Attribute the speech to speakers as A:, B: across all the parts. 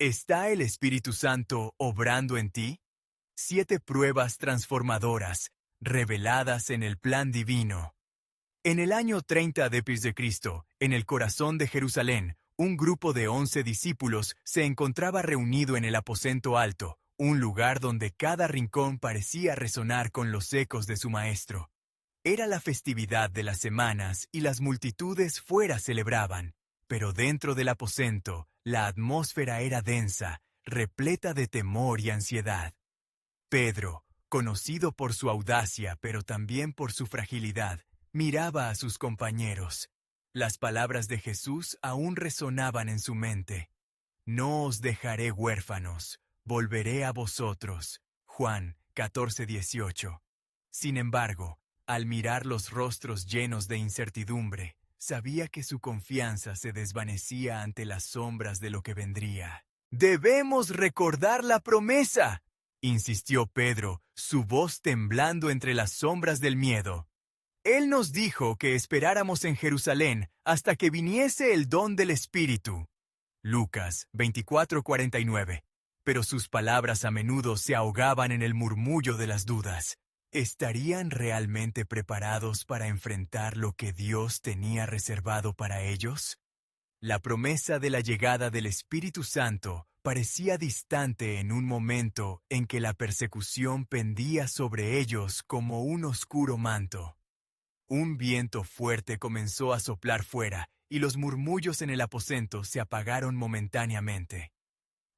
A: ¿Está el Espíritu Santo obrando en ti? 7 pruebas transformadoras, reveladas en el plan divino. En el año 30 d. Cristo, en el corazón de Jerusalén, un grupo de 11 discípulos se encontraba reunido en el aposento alto, un lugar donde cada rincón parecía resonar con los ecos de su maestro. Era la festividad de las semanas y las multitudes fuera celebraban, pero dentro del aposento la atmósfera era densa, repleta de temor y ansiedad. Pedro, conocido por su audacia pero también por su fragilidad, miraba a sus compañeros. Las palabras de Jesús aún resonaban en su mente. No os dejaré huérfanos, volveré a vosotros. Juan 14:18. Sin embargo, al mirar los rostros llenos de incertidumbre, sabía que su confianza se desvanecía ante las sombras de lo que vendría. ¡Debemos recordar la promesa!, insistió Pedro, su voz temblando entre las sombras del miedo. Él nos dijo que esperáramos en Jerusalén hasta que viniese el don del Espíritu. Lucas 24:49. Pero sus palabras a menudo se ahogaban en el murmullo de las dudas. ¿Estarían realmente preparados para enfrentar lo que Dios tenía reservado para ellos? La promesa de la llegada del Espíritu Santo parecía distante en un momento en que la persecución pendía sobre ellos como un oscuro manto. Un viento fuerte comenzó a soplar fuera, y los murmullos en el aposento se apagaron momentáneamente.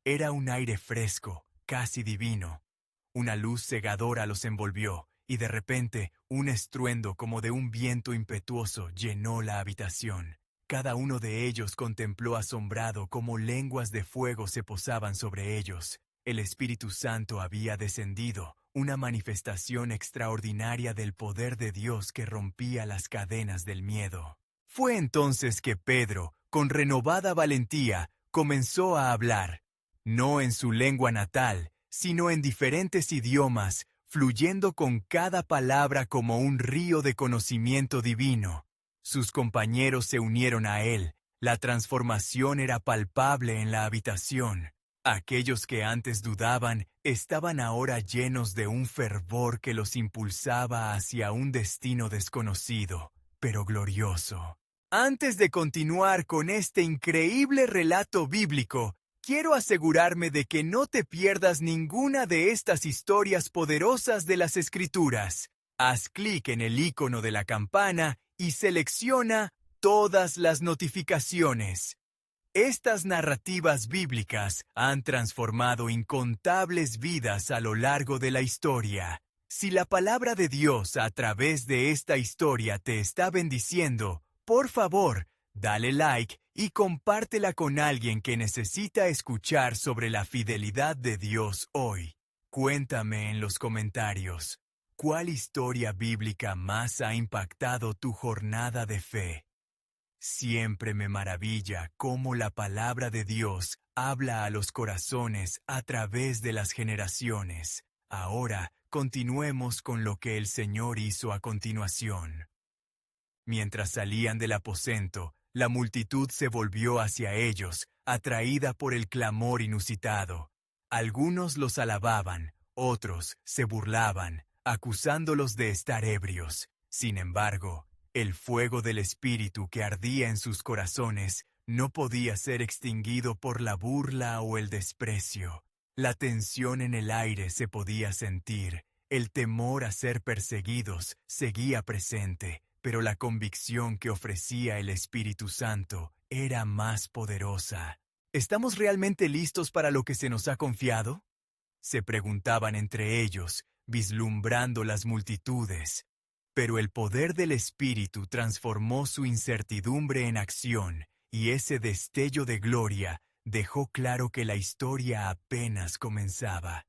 A: Era un aire fresco, casi divino. Una luz cegadora los envolvió, y de repente un estruendo como de un viento impetuoso llenó la habitación. Cada uno de ellos contempló asombrado cómo lenguas de fuego se posaban sobre ellos. El Espíritu Santo había descendido, una manifestación extraordinaria del poder de Dios que rompía las cadenas del miedo. Fue entonces que Pedro, con renovada valentía, comenzó a hablar, no en su lengua natal, sino en diferentes idiomas, fluyendo con cada palabra como un río de conocimiento divino. Sus compañeros se unieron a él. La transformación era palpable en la habitación. Aquellos que antes dudaban estaban ahora llenos de un fervor que los impulsaba hacia un destino desconocido, pero glorioso. Antes de continuar con este increíble relato bíblico, quiero asegurarme de que no te pierdas ninguna de estas historias poderosas de las Escrituras. Haz clic en el icono de la campana y selecciona todas las notificaciones. Estas narrativas bíblicas han transformado incontables vidas a lo largo de la historia. Si la palabra de Dios a través de esta historia te está bendiciendo, por favor, dale like y compártela con alguien que necesita escuchar sobre la fidelidad de Dios hoy. Cuéntame en los comentarios, ¿cuál historia bíblica más ha impactado tu jornada de fe? Siempre me maravilla cómo la palabra de Dios habla a los corazones a través de las generaciones. Ahora, continuemos con lo que el Señor hizo a continuación. Mientras salían del aposento, la multitud se volvió hacia ellos, atraída por el clamor inusitado. Algunos los alababan, otros se burlaban, acusándolos de estar ebrios. Sin embargo, el fuego del Espíritu que ardía en sus corazones no podía ser extinguido por la burla o el desprecio. La tensión en el aire se podía sentir, el temor a ser perseguidos seguía presente, pero la convicción que ofrecía el Espíritu Santo era más poderosa. ¿Estamos realmente listos para lo que se nos ha confiado?, se preguntaban entre ellos, vislumbrando las multitudes. Pero el poder del Espíritu transformó su incertidumbre en acción, y ese destello de gloria dejó claro que la historia apenas comenzaba.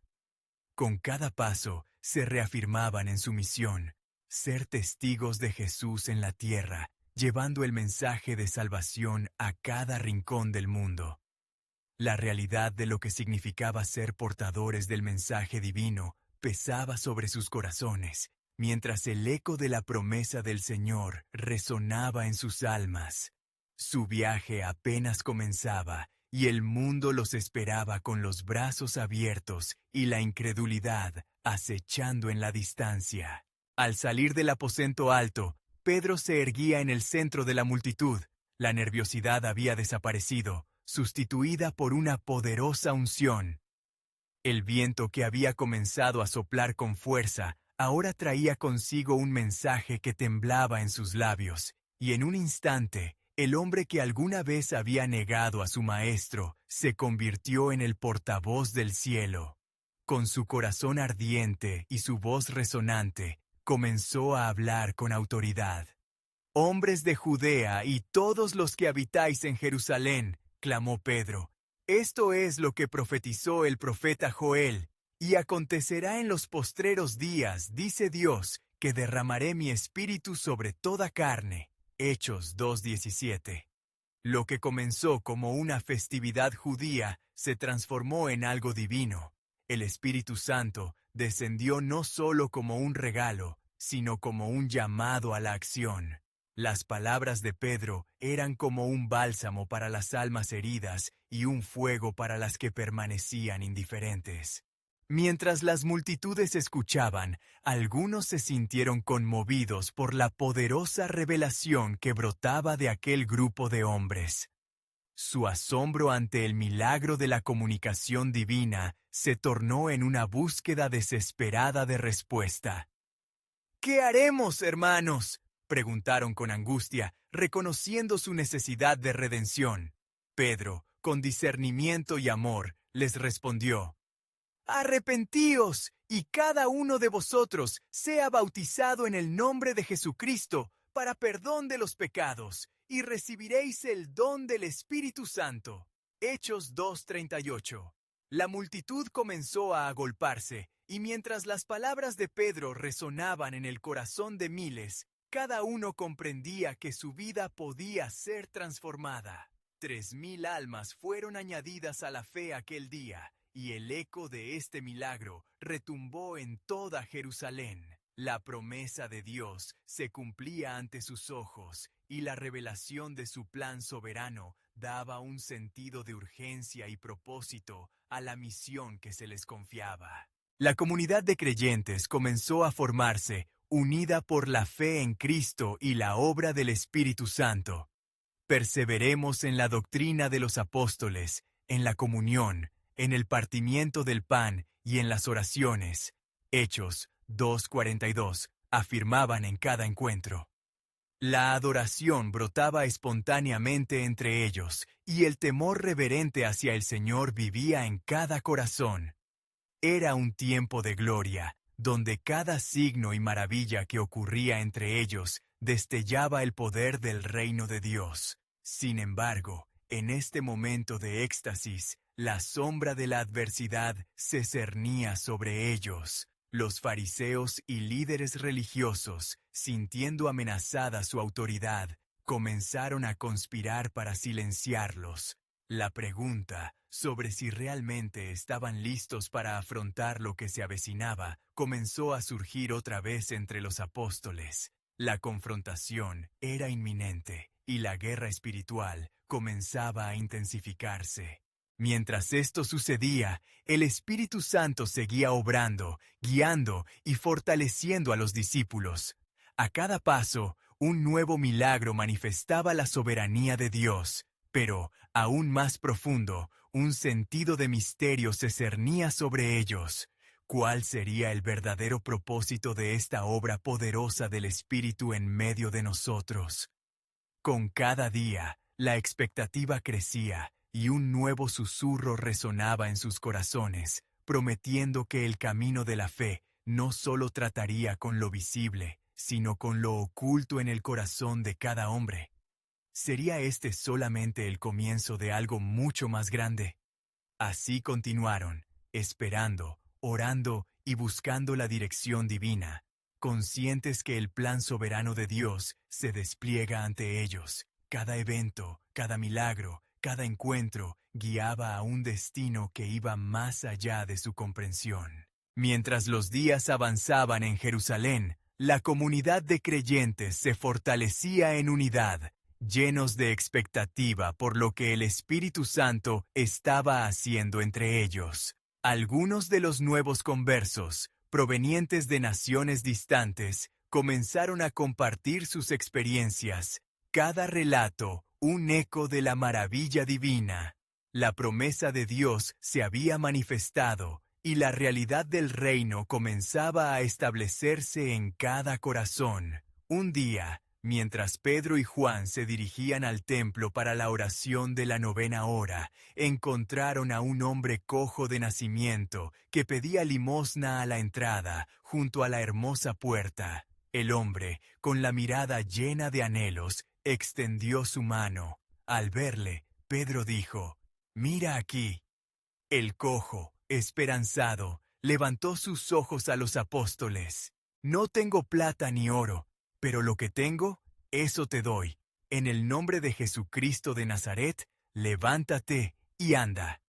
A: Con cada paso, se reafirmaban en su misión, ser testigos de Jesús en la tierra, llevando el mensaje de salvación a cada rincón del mundo. La realidad de lo que significaba ser portadores del mensaje divino pesaba sobre sus corazones, mientras el eco de la promesa del Señor resonaba en sus almas. Su viaje apenas comenzaba, y el mundo los esperaba con los brazos abiertos y la incredulidad acechando en la distancia. Al salir del aposento alto, Pedro se erguía en el centro de la multitud. La nerviosidad había desaparecido, sustituida por una poderosa unción. El viento que había comenzado a soplar con fuerza, ahora traía consigo un mensaje que temblaba en sus labios, y en un instante, el hombre que alguna vez había negado a su maestro se convirtió en el portavoz del cielo. Con su corazón ardiente y su voz resonante, comenzó a hablar con autoridad. «Hombres de Judea y todos los que habitáis en Jerusalén», clamó Pedro, «esto es lo que profetizó el profeta Joel. Y acontecerá en los postreros días, dice Dios, que derramaré mi espíritu sobre toda carne». Hechos 2:17. Lo que comenzó como una festividad judía se transformó en algo divino. El Espíritu Santo descendió no solo como un regalo, sino como un llamado a la acción. Las palabras de Pedro eran como un bálsamo para las almas heridas y un fuego para las que permanecían indiferentes. Mientras las multitudes escuchaban, algunos se sintieron conmovidos por la poderosa revelación que brotaba de aquel grupo de hombres. Su asombro ante el milagro de la comunicación divina se tornó en una búsqueda desesperada de respuesta. «¿Qué haremos, hermanos?», preguntaron con angustia, reconociendo su necesidad de redención. Pedro, con discernimiento y amor, les respondió: «Arrepentíos, y cada uno de vosotros sea bautizado en el nombre de Jesucristo para perdón de los pecados, y recibiréis el don del Espíritu Santo». Hechos 2:38. La multitud comenzó a agolparse, y mientras las palabras de Pedro resonaban en el corazón de miles, cada uno comprendía que su vida podía ser transformada. 3,000 almas fueron añadidas a la fe aquel día, y el eco de este milagro retumbó en toda Jerusalén. La promesa de Dios se cumplía ante sus ojos, y la revelación de su plan soberano daba un sentido de urgencia y propósito a la misión que se les confiaba. La comunidad de creyentes comenzó a formarse, unida por la fe en Cristo y la obra del Espíritu Santo. Perseveremos en la doctrina de los apóstoles, en la comunión, en el partimiento del pan y en las oraciones. Hechos 2:42 afirmaban en cada encuentro. La adoración brotaba espontáneamente entre ellos, y el temor reverente hacia el Señor vivía en cada corazón. Era un tiempo de gloria, donde cada signo y maravilla que ocurría entre ellos destellaba el poder del reino de Dios. Sin embargo, en este momento de éxtasis, la sombra de la adversidad se cernía sobre ellos. Los fariseos y líderes religiosos, sintiendo amenazada su autoridad, comenzaron a conspirar para silenciarlos. La pregunta sobre si realmente estaban listos para afrontar lo que se avecinaba comenzó a surgir otra vez entre los apóstoles. La confrontación era inminente y la guerra espiritual comenzaba a intensificarse. Mientras esto sucedía, el Espíritu Santo seguía obrando, guiando y fortaleciendo a los discípulos. A cada paso, un nuevo milagro manifestaba la soberanía de Dios, pero, aún más profundo, un sentido de misterio se cernía sobre ellos. ¿Cuál sería el verdadero propósito de esta obra poderosa del Espíritu en medio de nosotros? Con cada día, la expectativa crecía, y un nuevo susurro resonaba en sus corazones, prometiendo que el camino de la fe no solo trataría con lo visible, sino con lo oculto en el corazón de cada hombre. ¿Sería este solamente el comienzo de algo mucho más grande? Así continuaron, esperando, orando y buscando la dirección divina, conscientes que el plan soberano de Dios se despliega ante ellos. Cada evento, cada milagro, cada encuentro guiaba a un destino que iba más allá de su comprensión. Mientras los días avanzaban en Jerusalén, la comunidad de creyentes se fortalecía en unidad, llenos de expectativa por lo que el Espíritu Santo estaba haciendo entre ellos. Algunos de los nuevos conversos, provenientes de naciones distantes, comenzaron a compartir sus experiencias, cada relato un eco de la maravilla divina. La promesa de Dios se había manifestado y la realidad del reino comenzaba a establecerse en cada corazón. Un día, mientras Pedro y Juan se dirigían al templo para la oración de la 9ª hora, encontraron a un hombre cojo de nacimiento que pedía limosna a la entrada, junto a la hermosa puerta. El hombre, con la mirada llena de anhelos, extendió su mano. Al verle, Pedro dijo: «Mira aquí». El cojo, esperanzado, levantó sus ojos a los apóstoles. «No tengo plata ni oro, pero lo que tengo, eso te doy. En el nombre de Jesucristo de Nazaret, levántate y anda».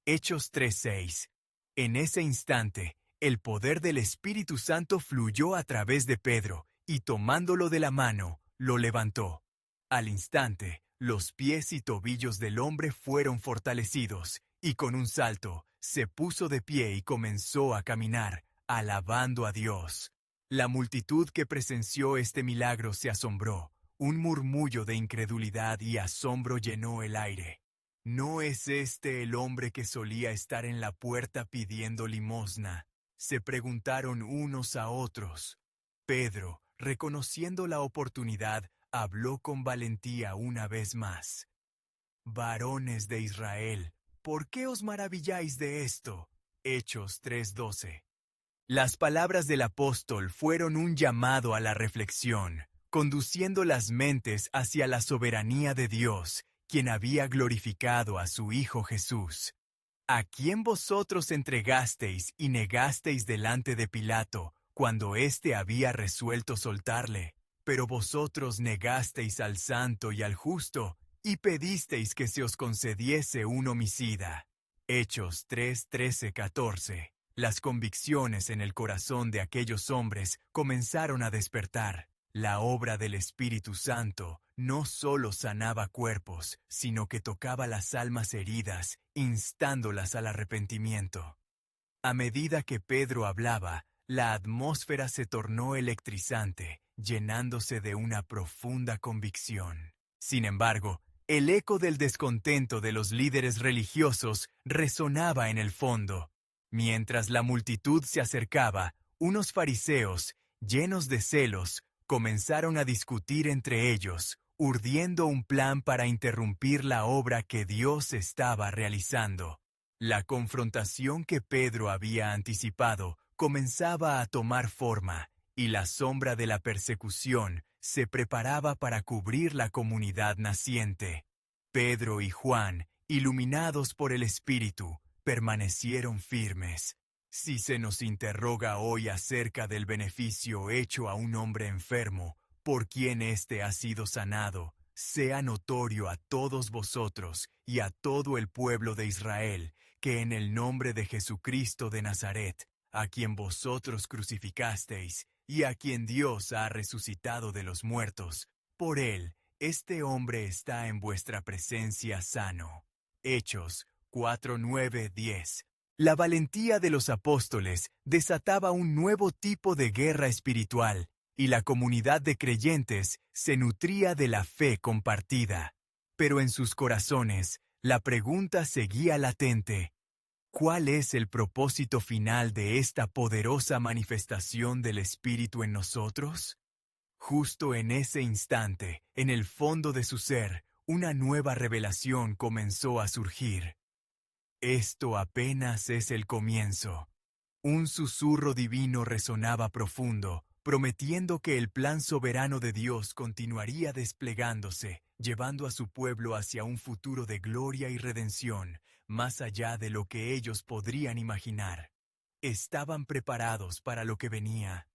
A: Hechos 3:6. En ese instante, el poder del Espíritu Santo fluyó a través de Pedro, y tomándolo de la mano, lo levantó. Al instante, los pies y tobillos del hombre fueron fortalecidos, y con un salto, se puso de pie y comenzó a caminar, alabando a Dios. La multitud que presenció este milagro se asombró. Un murmullo de incredulidad y asombro llenó el aire. «¿No es este el hombre que solía estar en la puerta pidiendo limosna?», se preguntaron unos a otros. Pedro, reconociendo la oportunidad, habló con valentía una vez más. «Varones de Israel, ¿por qué os maravilláis de esto?». Hechos 3:12. Las palabras del apóstol fueron un llamado a la reflexión, conduciendo las mentes hacia la soberanía de Dios, quien había glorificado a su Hijo Jesús. «¿A quién vosotros entregasteis y negasteis delante de Pilato, cuando éste había resuelto soltarle? Pero vosotros negasteis al santo y al justo, y pedisteis que se os concediese un homicida». Hechos 3:13-14. Las convicciones en el corazón de aquellos hombres comenzaron a despertar. La obra del Espíritu Santo no solo sanaba cuerpos, sino que tocaba las almas heridas, instándolas al arrepentimiento. A medida que Pedro hablaba, la atmósfera se tornó electrizante, llenándose de una profunda convicción. Sin embargo, el eco del descontento de los líderes religiosos resonaba en el fondo. Mientras la multitud se acercaba, unos fariseos, llenos de celos, comenzaron a discutir entre ellos, urdiendo un plan para interrumpir la obra que Dios estaba realizando. La confrontación que Pedro había anticipado comenzaba a tomar forma, y la sombra de la persecución se preparaba para cubrir la comunidad naciente. Pedro y Juan, iluminados por el Espíritu, permanecieron firmes. Si se nos interroga hoy acerca del beneficio hecho a un hombre enfermo, por quien éste ha sido sanado, sea notorio a todos vosotros y a todo el pueblo de Israel, que en el nombre de Jesucristo de Nazaret, a quien vosotros crucificasteis, y a quien Dios ha resucitado de los muertos, por él, este hombre está en vuestra presencia sano. Hechos 4:9-10. La valentía de los apóstoles desataba un nuevo tipo de guerra espiritual, y la comunidad de creyentes se nutría de la fe compartida. Pero en sus corazones, la pregunta seguía latente: ¿cuál es el propósito final de esta poderosa manifestación del Espíritu en nosotros? Justo en ese instante, en el fondo de su ser, una nueva revelación comenzó a surgir. Esto apenas es el comienzo. Un susurro divino resonaba profundo, prometiendo que el plan soberano de Dios continuaría desplegándose, llevando a su pueblo hacia un futuro de gloria y redención, más allá de lo que ellos podrían imaginar. Estaban preparados para lo que venía.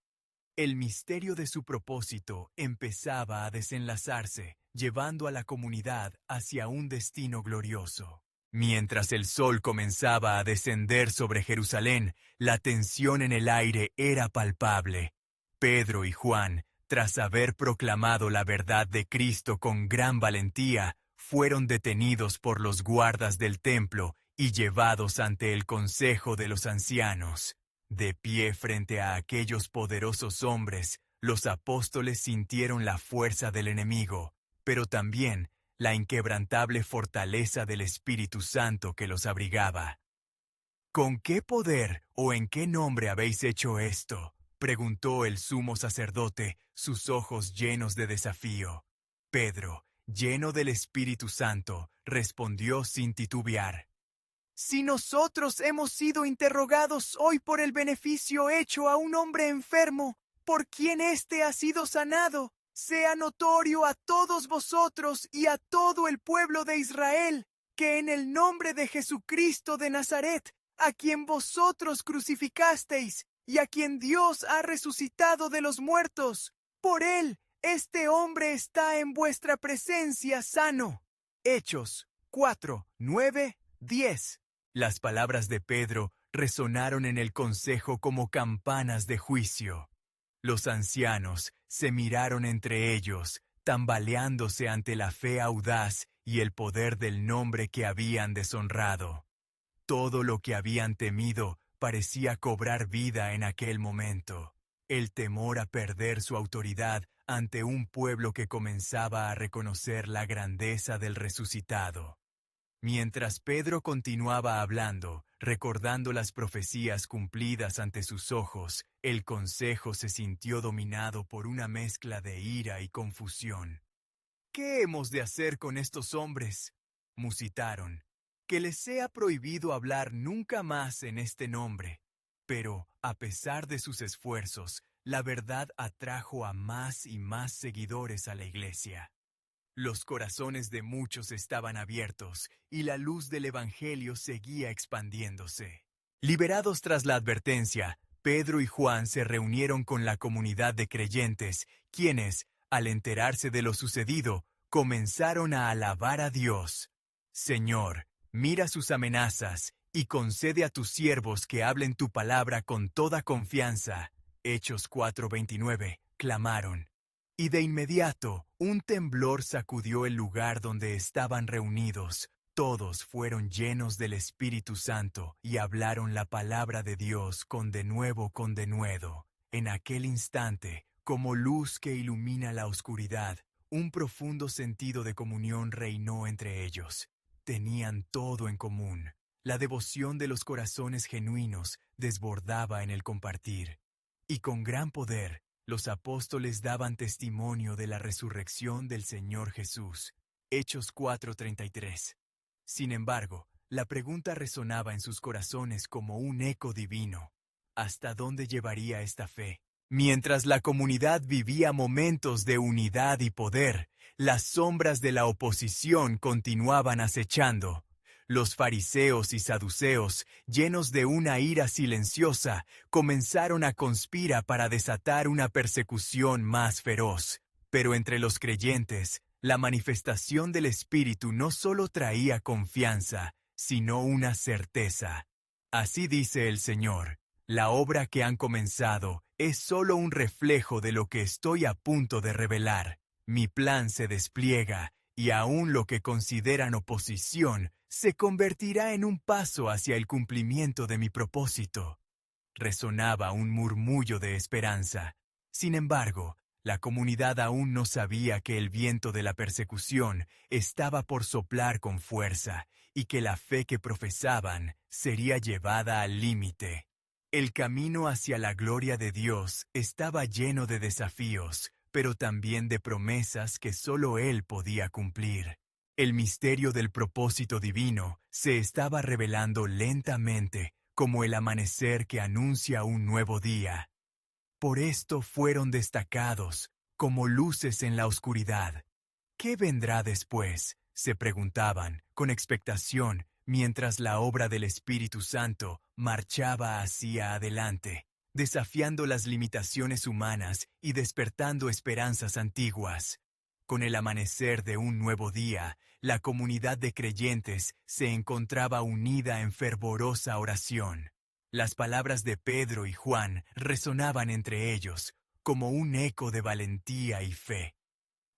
A: El misterio de su propósito empezaba a desenlazarse, llevando a la comunidad hacia un destino glorioso. Mientras el sol comenzaba a descender sobre Jerusalén, la tensión en el aire era palpable. Pedro y Juan, tras haber proclamado la verdad de Cristo con gran valentía, fueron detenidos por los guardas del templo y llevados ante el consejo de los ancianos. De pie frente a aquellos poderosos hombres, los apóstoles sintieron la fuerza del enemigo, pero también la inquebrantable fortaleza del Espíritu Santo que los abrigaba. ¿Con qué poder o en qué nombre habéis hecho esto?, preguntó el sumo sacerdote, sus ojos llenos de desafío. Pedro, lleno del Espíritu Santo, respondió sin titubear: Si nosotros hemos sido interrogados hoy por el beneficio hecho a un hombre enfermo, por quien éste ha sido sanado, sea notorio a todos vosotros y a todo el pueblo de Israel, que en el nombre de Jesucristo de Nazaret, a quien vosotros crucificasteis, y a quien Dios ha resucitado de los muertos, por él, este hombre está en vuestra presencia sano. Hechos 4, 9, 10. Las palabras de Pedro resonaron en el consejo como campanas de juicio. Los ancianos se miraron entre ellos, tambaleándose ante la fe audaz y el poder del nombre que habían deshonrado. Todo lo que habían temido parecía cobrar vida en aquel momento. El temor a perder su autoridad ante un pueblo que comenzaba a reconocer la grandeza del resucitado. Mientras Pedro continuaba hablando, recordando las profecías cumplidas ante sus ojos, el consejo se sintió dominado por una mezcla de ira y confusión. ¿Qué hemos de hacer con estos hombres?, musitaron. Que les sea prohibido hablar nunca más en este nombre. Pero, a pesar de sus esfuerzos, la verdad atrajo a más y más seguidores a la iglesia. Los corazones de muchos estaban abiertos y la luz del Evangelio seguía expandiéndose. Liberados tras la advertencia, Pedro y Juan se reunieron con la comunidad de creyentes, quienes, al enterarse de lo sucedido, comenzaron a alabar a Dios. Señor, mira sus amenazas y concede a tus siervos que hablen tu palabra con toda confianza. Hechos 4:29, clamaron. Y de inmediato, un temblor sacudió el lugar donde estaban reunidos. Todos fueron llenos del Espíritu Santo y hablaron la palabra de Dios con denuedo. En aquel instante, como luz que ilumina la oscuridad, un profundo sentido de comunión reinó entre ellos. Tenían todo en común. La devoción de los corazones genuinos desbordaba en el compartir. Y con gran poder, los apóstoles daban testimonio de la resurrección del Señor Jesús. Hechos 4:33. Sin embargo, la pregunta resonaba en sus corazones como un eco divino. ¿Hasta dónde llevaría esta fe? Mientras la comunidad vivía momentos de unidad y poder, las sombras de la oposición continuaban acechando. Los fariseos y saduceos, llenos de una ira silenciosa, comenzaron a conspirar para desatar una persecución más feroz. Pero entre los creyentes, la manifestación del Espíritu no solo traía confianza, sino una certeza. Así dice el Señor: la obra que han comenzado es solo un reflejo de lo que estoy a punto de revelar. Mi plan se despliega, y aún lo que consideran oposición se convertirá en un paso hacia el cumplimiento de mi propósito. Resonaba un murmullo de esperanza. Sin embargo, la comunidad aún no sabía que el viento de la persecución estaba por soplar con fuerza y que la fe que profesaban sería llevada al límite. El camino hacia la gloria de Dios estaba lleno de desafíos, pero también de promesas que solo Él podía cumplir. El misterio del propósito divino se estaba revelando lentamente, como el amanecer que anuncia un nuevo día. Por esto fueron destacados, como luces en la oscuridad. ¿Qué vendrá después?, se preguntaban, con expectación, mientras la obra del Espíritu Santo marchaba hacia adelante, desafiando las limitaciones humanas y despertando esperanzas antiguas. Con el amanecer de un nuevo día, la comunidad de creyentes se encontraba unida en fervorosa oración. Las palabras de Pedro y Juan resonaban entre ellos, como un eco de valentía y fe.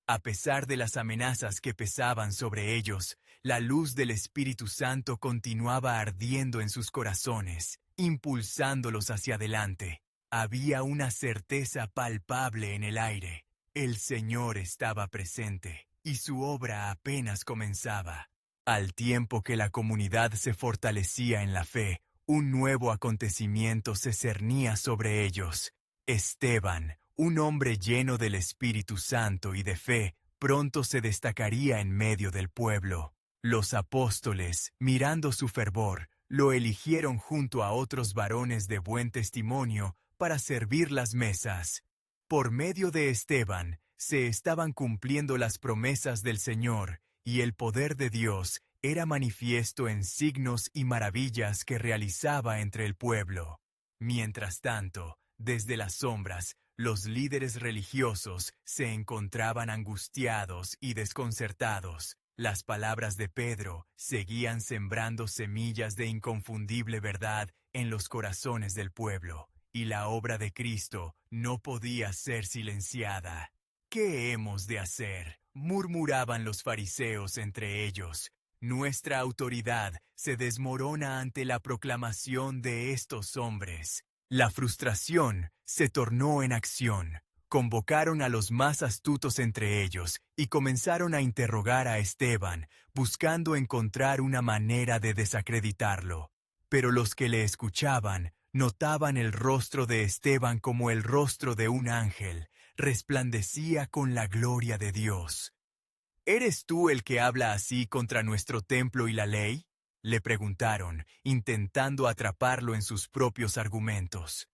A: A pesar de las amenazas que pesaban sobre ellos, la luz del Espíritu Santo continuaba ardiendo en sus corazones, impulsándolos hacia adelante. Había una certeza palpable en el aire. El Señor estaba presente, y su obra apenas comenzaba. Al tiempo que la comunidad se fortalecía en la fe, un nuevo acontecimiento se cernía sobre ellos. Esteban, un hombre lleno del Espíritu Santo y de fe, pronto se destacaría en medio del pueblo. Los apóstoles, mirando su fervor, lo eligieron junto a otros varones de buen testimonio para servir las mesas. Por medio de Esteban, se estaban cumpliendo las promesas del Señor, y el poder de Dios era manifiesto en signos y maravillas que realizaba entre el pueblo. Mientras tanto, desde las sombras, los líderes religiosos se encontraban angustiados y desconcertados. Las palabras de Pedro seguían sembrando semillas de inconfundible verdad en los corazones del pueblo, y la obra de Cristo no podía ser silenciada. ¿Qué hemos de hacer?, murmuraban los fariseos entre ellos. Nuestra autoridad se desmorona ante la proclamación de estos hombres. La frustración se tornó en acción. Convocaron a los más astutos entre ellos y comenzaron a interrogar a Esteban, buscando encontrar una manera de desacreditarlo. Pero los que le escuchaban notaban el rostro de Esteban como el rostro de un ángel. Resplandecía con la gloria de Dios. ¿Eres tú el que habla así contra nuestro templo y la ley?, le preguntaron, intentando atraparlo en sus propios argumentos.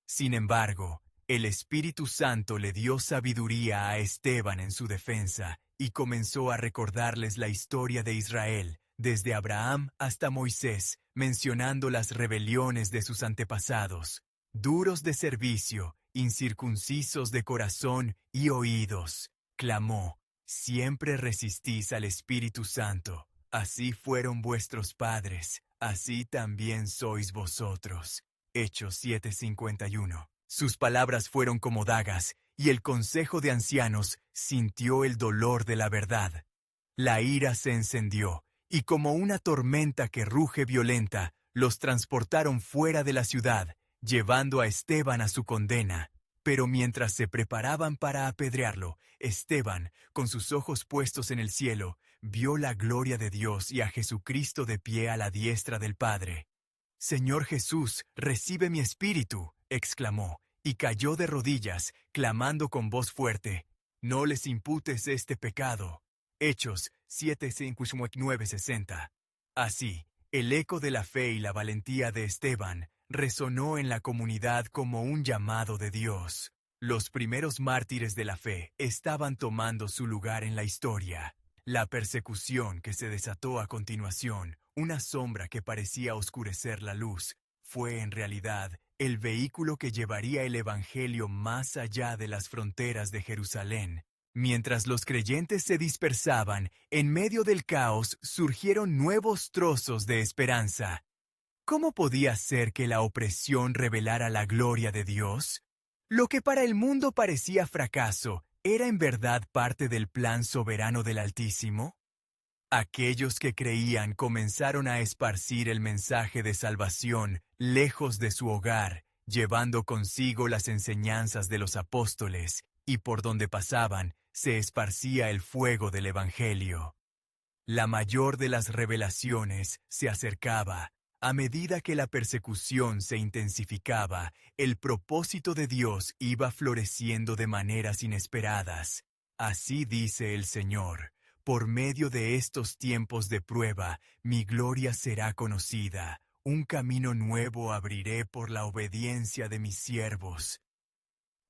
A: Sin embargo, el Espíritu Santo le dio sabiduría a Esteban en su defensa y comenzó a recordarles la historia de Israel, desde Abraham hasta Moisés, mencionando las rebeliones de sus antepasados, duros de servicio, incircuncisos de corazón y oídos. Clamó: «Siempre resistís al Espíritu Santo. Así fueron vuestros padres, así también sois vosotros». Hechos 7:51. Sus palabras fueron como dagas, y el consejo de ancianos sintió el dolor de la verdad. La ira se encendió, y como una tormenta que ruge violenta, los transportaron fuera de la ciudad, llevando a Esteban a su condena. Pero mientras se preparaban para apedrearlo, Esteban, con sus ojos puestos en el cielo, vio la gloria de Dios y a Jesucristo de pie a la diestra del Padre. «Señor Jesús, recibe mi espíritu», exclamó, y cayó de rodillas, clamando con voz fuerte: «No les imputes este pecado». Hechos 7:59-60. Así, el eco de la fe y la valentía de Esteban resonó en la comunidad como un llamado de Dios. Los primeros mártires de la fe estaban tomando su lugar en la historia. La persecución que se desató a continuación, una sombra que parecía oscurecer la luz, fue en realidad el vehículo que llevaría el Evangelio más allá de las fronteras de Jerusalén. Mientras los creyentes se dispersaban, en medio del caos surgieron nuevos trozos de esperanza. ¿Cómo podía ser que la opresión revelara la gloria de Dios? Lo que para el mundo parecía fracaso, ¿era en verdad parte del plan soberano del Altísimo? Aquellos que creían comenzaron a esparcir el mensaje de salvación lejos de su hogar, llevando consigo las enseñanzas de los apóstoles, y por donde pasaban se esparcía el fuego del Evangelio. La mayor de las revelaciones se acercaba. A medida que la persecución se intensificaba, el propósito de Dios iba floreciendo de maneras inesperadas. Así dice el Señor: «Por medio de estos tiempos de prueba, mi gloria será conocida. Un camino nuevo abriré por la obediencia de mis siervos».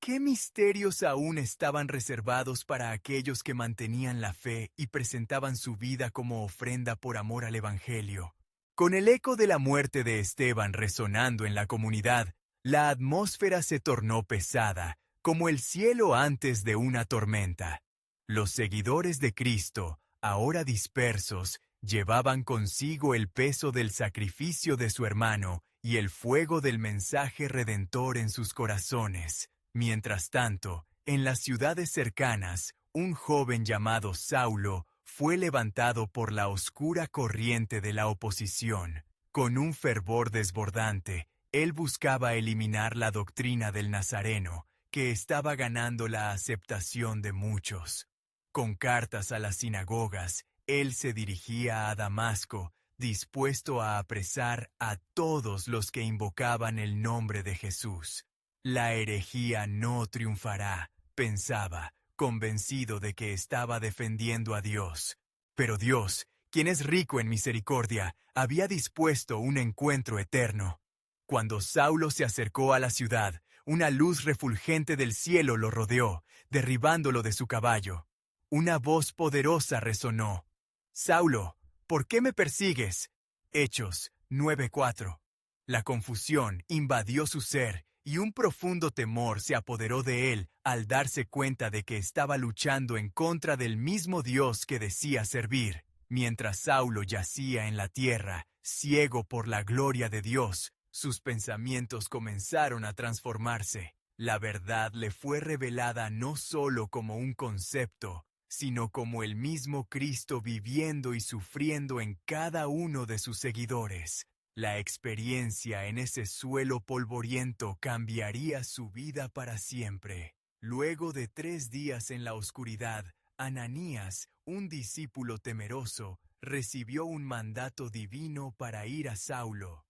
A: ¿Qué misterios aún estaban reservados para aquellos que mantenían la fe y presentaban su vida como ofrenda por amor al Evangelio? Con el eco de la muerte de Esteban resonando en la comunidad, la atmósfera se tornó pesada, como el cielo antes de una tormenta. Los seguidores de Cristo, ahora dispersos, llevaban consigo el peso del sacrificio de su hermano y el fuego del mensaje redentor en sus corazones. Mientras tanto, en las ciudades cercanas, un joven llamado Saulo fue levantado por la oscura corriente de la oposición. Con un fervor desbordante, él buscaba eliminar la doctrina del Nazareno, que estaba ganando la aceptación de muchos. Con cartas a las sinagogas, él se dirigía a Damasco, dispuesto a apresar a todos los que invocaban el nombre de Jesús. La herejía no triunfará, pensaba, convencido de que estaba defendiendo a Dios. Pero Dios, quien es rico en misericordia, había dispuesto un encuentro eterno. Cuando Saulo se acercó a la ciudad, una luz refulgente del cielo lo rodeó, derribándolo de su caballo. Una voz poderosa resonó: «Saulo, ¿por qué me persigues?». Hechos 9:4. La confusión invadió su ser y un profundo temor se apoderó de él al darse cuenta de que estaba luchando en contra del mismo Dios que decía servir. Mientras Saulo yacía en la tierra, ciego por la gloria de Dios, sus pensamientos comenzaron a transformarse. La verdad le fue revelada no solo como un concepto, sino como el mismo Cristo viviendo y sufriendo en cada uno de sus seguidores. La experiencia en ese suelo polvoriento cambiaría su vida para siempre. Luego de 3 días en la oscuridad, Ananías, un discípulo temeroso, recibió un mandato divino para ir a Saulo.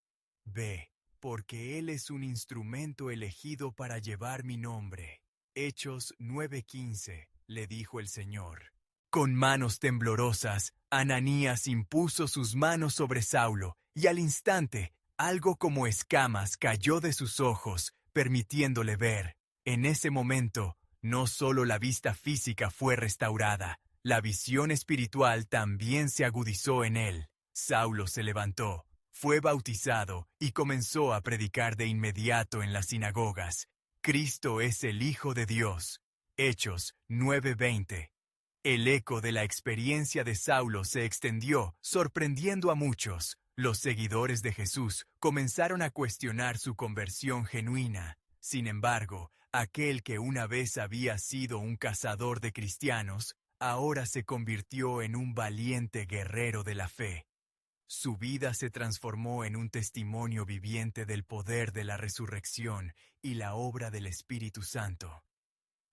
A: «Ve, porque él es un instrumento elegido para llevar mi nombre». Hechos 9:15, le dijo el Señor. Con manos temblorosas, Ananías impuso sus manos sobre Saulo, y al instante, algo como escamas cayó de sus ojos, permitiéndole ver. En ese momento, no solo la vista física fue restaurada, la visión espiritual también se agudizó en él. Saulo se levantó, fue bautizado y comenzó a predicar de inmediato en las sinagogas: «Cristo es el Hijo de Dios». Hechos 9:20. El eco de la experiencia de Saulo se extendió, sorprendiendo a muchos. Los seguidores de Jesús comenzaron a cuestionar su conversión genuina. Sin embargo, aquel que una vez había sido un cazador de cristianos, ahora se convirtió en un valiente guerrero de la fe. Su vida se transformó en un testimonio viviente del poder de la resurrección y la obra del Espíritu Santo.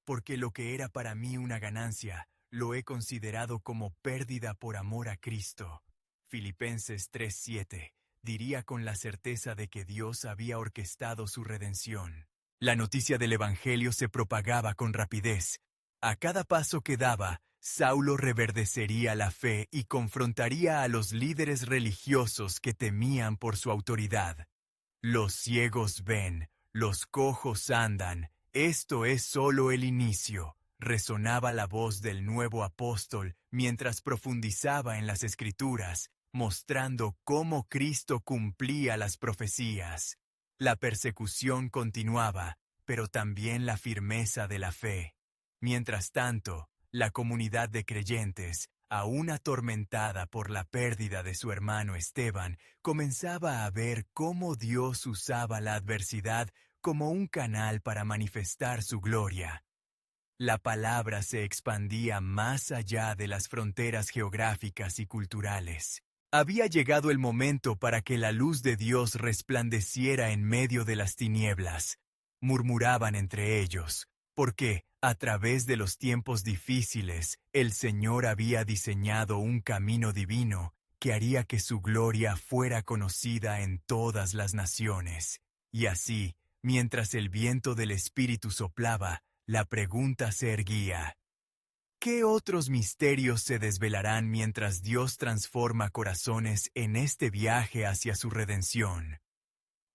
A: Porque lo que era para mí una ganancia, lo he considerado como pérdida por amor a Cristo. Filipenses 3:7, diría con la certeza de que Dios había orquestado su redención. La noticia del Evangelio se propagaba con rapidez. A cada paso que daba, Saulo reverdecería la fe y confrontaría a los líderes religiosos que temían por su autoridad. Los ciegos ven, los cojos andan, esto es solo el inicio, resonaba la voz del nuevo apóstol mientras profundizaba en las Escrituras, mostrando cómo Cristo cumplía las profecías. La persecución continuaba, pero también la firmeza de la fe. Mientras tanto, la comunidad de creyentes, aún atormentada por la pérdida de su hermano Esteban, comenzaba a ver cómo Dios usaba la adversidad como un canal para manifestar su gloria. La palabra se expandía más allá de las fronteras geográficas y culturales. Había llegado el momento para que la luz de Dios resplandeciera en medio de las tinieblas. Murmuraban entre ellos, porque, a través de los tiempos difíciles, el Señor había diseñado un camino divino que haría que su gloria fuera conocida en todas las naciones. Y así, mientras el viento del Espíritu soplaba, la pregunta se erguía: ¿qué otros misterios se desvelarán mientras Dios transforma corazones en este viaje hacia su redención?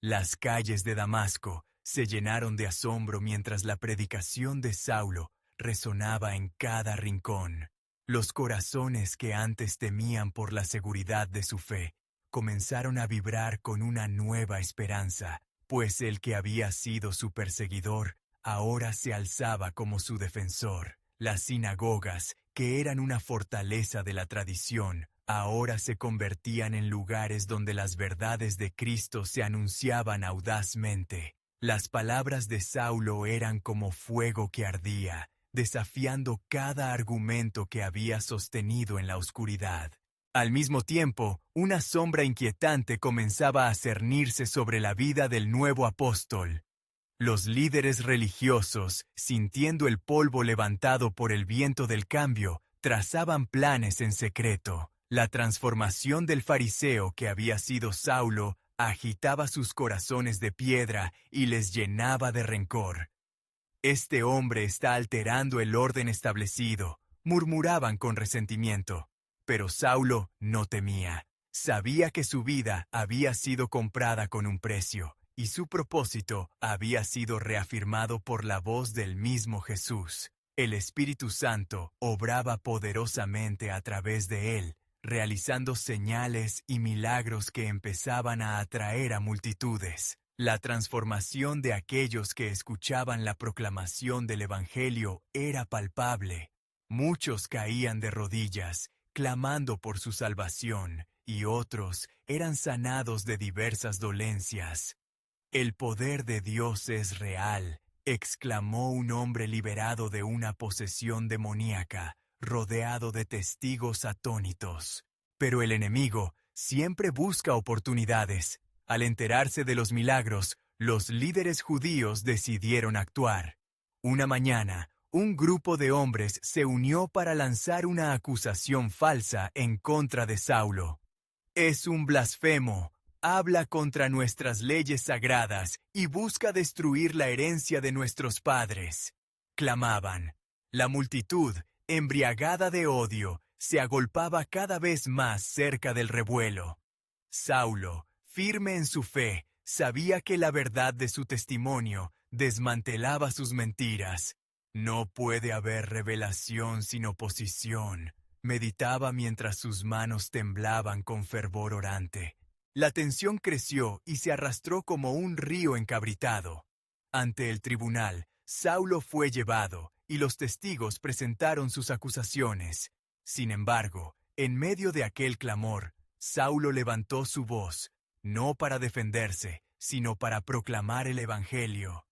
A: Las calles de Damasco se llenaron de asombro mientras la predicación de Saulo resonaba en cada rincón. Los corazones que antes temían por la seguridad de su fe comenzaron a vibrar con una nueva esperanza, pues el que había sido su perseguidor ahora se alzaba como su defensor. Las sinagogas, que eran una fortaleza de la tradición, ahora se convertían en lugares donde las verdades de Cristo se anunciaban audazmente. Las palabras de Saulo eran como fuego que ardía, desafiando cada argumento que había sostenido en la oscuridad. Al mismo tiempo, una sombra inquietante comenzaba a cernirse sobre la vida del nuevo apóstol. Los líderes religiosos, sintiendo el polvo levantado por el viento del cambio, trazaban planes en secreto. La transformación del fariseo que había sido Saulo agitaba sus corazones de piedra y les llenaba de rencor. «Este hombre está alterando el orden establecido», murmuraban con resentimiento. Pero Saulo no temía. Sabía que su vida había sido comprada con un precio, y su propósito había sido reafirmado por la voz del mismo Jesús. El Espíritu Santo obraba poderosamente a través de él, realizando señales y milagros que empezaban a atraer a multitudes. La transformación de aquellos que escuchaban la proclamación del Evangelio era palpable. Muchos caían de rodillas, clamando por su salvación, y otros eran sanados de diversas dolencias. «El poder de Dios es real», exclamó un hombre liberado de una posesión demoníaca, rodeado de testigos atónitos. Pero el enemigo siempre busca oportunidades. Al enterarse de los milagros, los líderes judíos decidieron actuar. Una mañana, un grupo de hombres se unió para lanzar una acusación falsa en contra de Saulo. «Es un blasfemo. Habla contra nuestras leyes sagradas y busca destruir la herencia de nuestros padres», clamaban. La multitud, embriagada de odio, se agolpaba cada vez más cerca del revuelo. Saulo, firme en su fe, sabía que la verdad de su testimonio desmantelaba sus mentiras. «No puede haber revelación sin oposición», meditaba mientras sus manos temblaban con fervor orante. La tensión creció y se arrastró como un río encabritado. Ante el tribunal, Saulo fue llevado y los testigos presentaron sus acusaciones. Sin embargo, en medio de aquel clamor, Saulo levantó su voz, no para defenderse, sino para proclamar el Evangelio.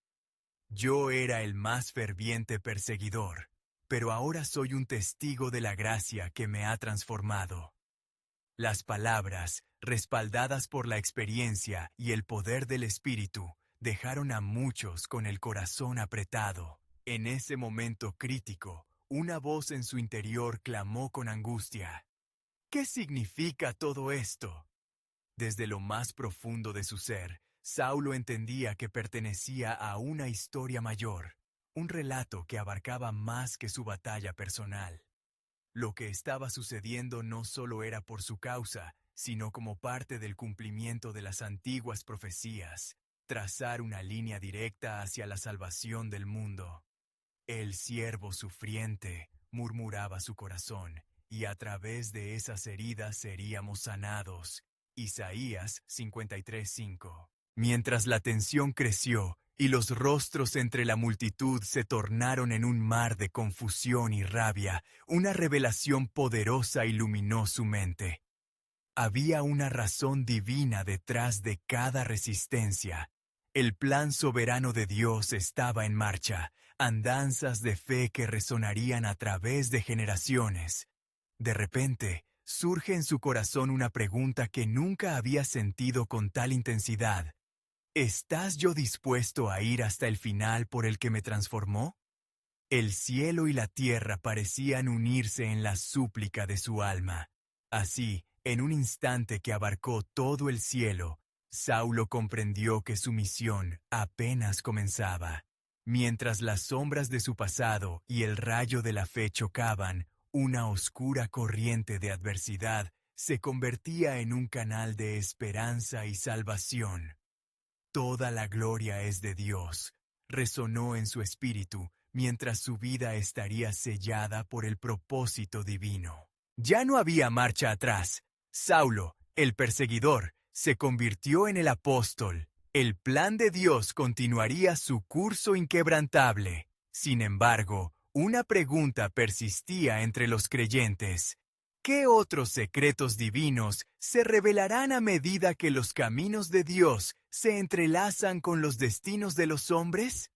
A: «Yo era el más ferviente perseguidor, pero ahora soy un testigo de la gracia que me ha transformado». Las palabras, respaldadas por la experiencia y el poder del Espíritu, dejaron a muchos con el corazón apretado. En ese momento crítico, una voz en su interior clamó con angustia. «¿Qué significa todo esto?». Desde lo más profundo de su ser, Saulo entendía que pertenecía a una historia mayor, un relato que abarcaba más que su batalla personal. Lo que estaba sucediendo no solo era por su causa, sino como parte del cumplimiento de las antiguas profecías, trazar una línea directa hacia la salvación del mundo. «El siervo sufriente», murmuraba su corazón, «y a través de esas heridas seríamos sanados». Isaías 53:5. Mientras la tensión creció y los rostros entre la multitud se tornaron en un mar de confusión y rabia, una revelación poderosa iluminó su mente. Había una razón divina detrás de cada resistencia. El plan soberano de Dios estaba en marcha, andanzas de fe que resonarían a través de generaciones. De repente, surge en su corazón una pregunta que nunca había sentido con tal intensidad. ¿Estás yo dispuesto a ir hasta el final por el que me transformó? El cielo y la tierra parecían unirse en la súplica de su alma. Así, en un instante que abarcó todo el cielo, Saulo comprendió que su misión apenas comenzaba. Mientras las sombras de su pasado y el rayo de la fe chocaban, una oscura corriente de adversidad se convertía en un canal de esperanza y salvación. «Toda la gloria es de Dios», resonó en su espíritu, mientras su vida estaría sellada por el propósito divino. Ya no había marcha atrás. Saulo, el perseguidor, se convirtió en el apóstol. El plan de Dios continuaría su curso inquebrantable. Sin embargo, una pregunta persistía entre los creyentes. ¿Qué otros secretos divinos se revelarán a medida que los caminos de Dios se entrelazan con los destinos de los hombres?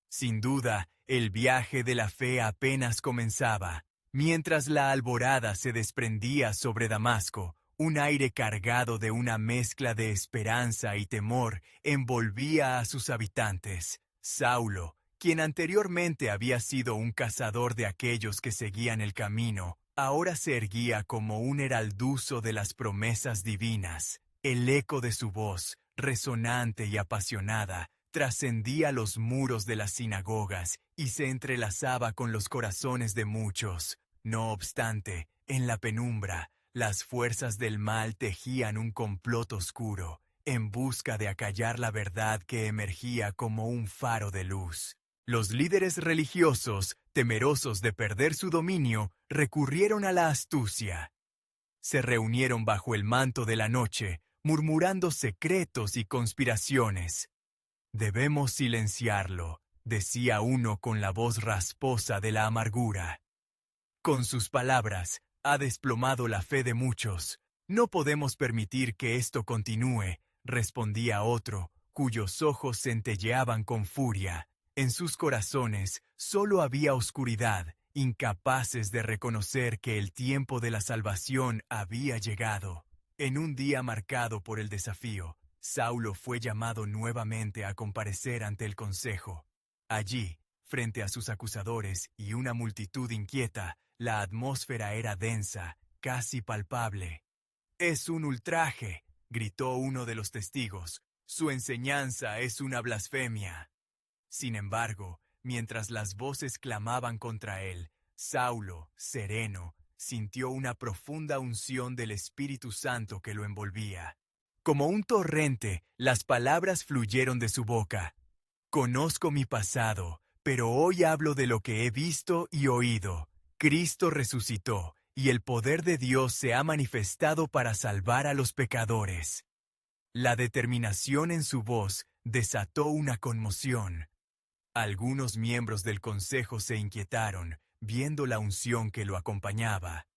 A: Sin duda, el viaje de la fe apenas comenzaba. Mientras la alborada se desprendía sobre Damasco, un aire cargado de una mezcla de esperanza y temor envolvía a sus habitantes. Saulo, quien anteriormente había sido un cazador de aquellos que seguían el camino, ahora se erguía como un heralduzo de las promesas divinas. El eco de su voz, resonante y apasionada, trascendía los muros de las sinagogas y se entrelazaba con los corazones de muchos. No obstante, en la penumbra, las fuerzas del mal tejían un complot oscuro, en busca de acallar la verdad que emergía como un faro de luz. Los líderes religiosos, temerosos de perder su dominio, recurrieron a la astucia. Se reunieron bajo el manto de la noche, murmurando secretos y conspiraciones. «Debemos silenciarlo», decía uno con la voz rasposa de la amargura. «Con sus palabras, ha desplomado la fe de muchos. No podemos permitir que esto continúe», respondía otro, cuyos ojos centelleaban con furia. En sus corazones solo había oscuridad, incapaces de reconocer que el tiempo de la salvación había llegado. En un día marcado por el desafío, Saulo fue llamado nuevamente a comparecer ante el consejo. Allí, frente a sus acusadores y una multitud inquieta, la atmósfera era densa, casi palpable. «Es un ultraje», gritó uno de los testigos. «Su enseñanza es una blasfemia». Sin embargo, mientras las voces clamaban contra él, Saulo, sereno, sintió una profunda unción del Espíritu Santo que lo envolvía. Como un torrente, las palabras fluyeron de su boca. «Conozco mi pasado, pero hoy hablo de lo que he visto y oído. Cristo resucitó, y el poder de Dios se ha manifestado para salvar a los pecadores». La determinación en su voz desató una conmoción. Algunos miembros del consejo se inquietaron, viendo la unción que lo acompañaba.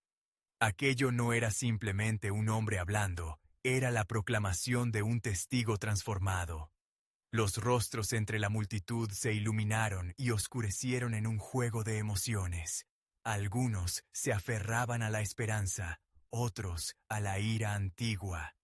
A: Aquello no era simplemente un hombre hablando, era la proclamación de un testigo transformado. Los rostros entre la multitud se iluminaron y oscurecieron en un juego de emociones. Algunos se aferraban a la esperanza, otros a la ira antigua.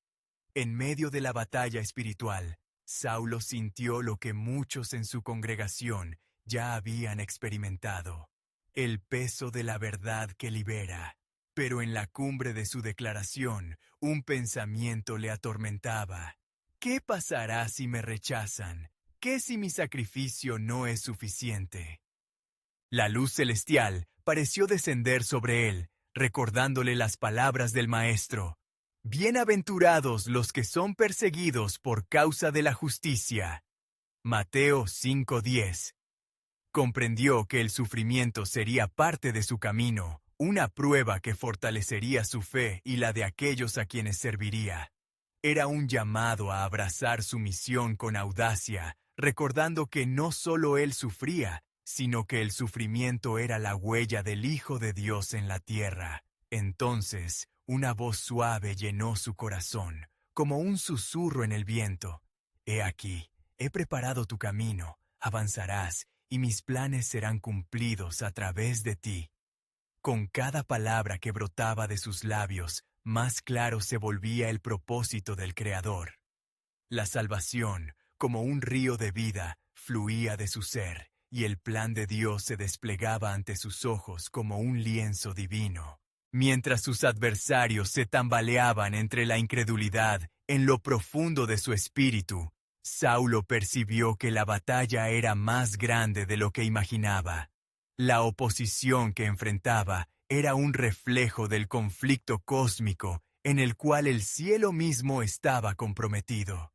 A: En medio de la batalla espiritual, Saulo sintió lo que muchos en su congregación ya habían experimentado: el peso de la verdad que libera. Pero en la cumbre de su declaración, un pensamiento le atormentaba. «¿Qué pasará si me rechazan? ¿Qué si mi sacrificio no es suficiente?». La luz celestial pareció descender sobre él, recordándole las palabras del Maestro: «Bienaventurados los que son perseguidos por causa de la justicia». Mateo 5:10. Comprendió que el sufrimiento sería parte de su camino, una prueba que fortalecería su fe y la de aquellos a quienes serviría. Era un llamado a abrazar su misión con audacia, recordando que no solo él sufría, sino que el sufrimiento era la huella del Hijo de Dios en la tierra. Entonces, una voz suave llenó su corazón, como un susurro en el viento. «He aquí, he preparado tu camino, avanzarás, y mis planes serán cumplidos a través de ti». Con cada palabra que brotaba de sus labios, más claro se volvía el propósito del Creador. La salvación, como un río de vida, fluía de su ser, y el plan de Dios se desplegaba ante sus ojos como un lienzo divino. Mientras sus adversarios se tambaleaban entre la incredulidad, en lo profundo de su espíritu, Saulo percibió que la batalla era más grande de lo que imaginaba. La oposición que enfrentaba era un reflejo del conflicto cósmico en el cual el cielo mismo estaba comprometido.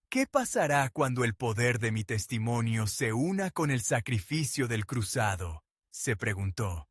A: «¿Qué pasará cuando el poder de mi testimonio se una con el sacrificio del cruzado?», se preguntó.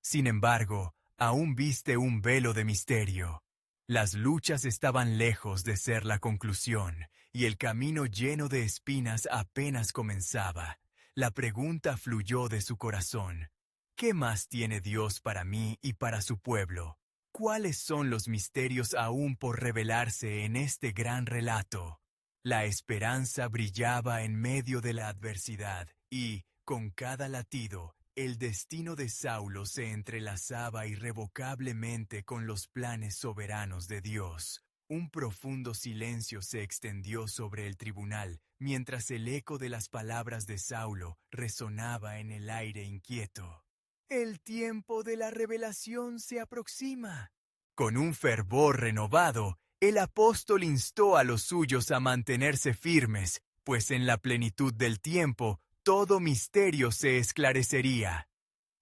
A: Sin embargo, aún viste un velo de misterio. Las luchas estaban lejos de ser la conclusión, y el camino lleno de espinas apenas comenzaba. La pregunta fluyó de su corazón: ¿qué más tiene Dios para mí y para su pueblo? ¿Cuáles son los misterios aún por revelarse en este gran relato? La esperanza brillaba en medio de la adversidad, y, con cada latido, el destino de Saulo se entrelazaba irrevocablemente con los planes soberanos de Dios. Un profundo silencio se extendió sobre el tribunal, mientras el eco de las palabras de Saulo resonaba en el aire inquieto. El tiempo de la revelación se aproxima. Con un fervor renovado, el apóstol instó a los suyos a mantenerse firmes, pues en la plenitud del tiempo todo misterio se esclarecería.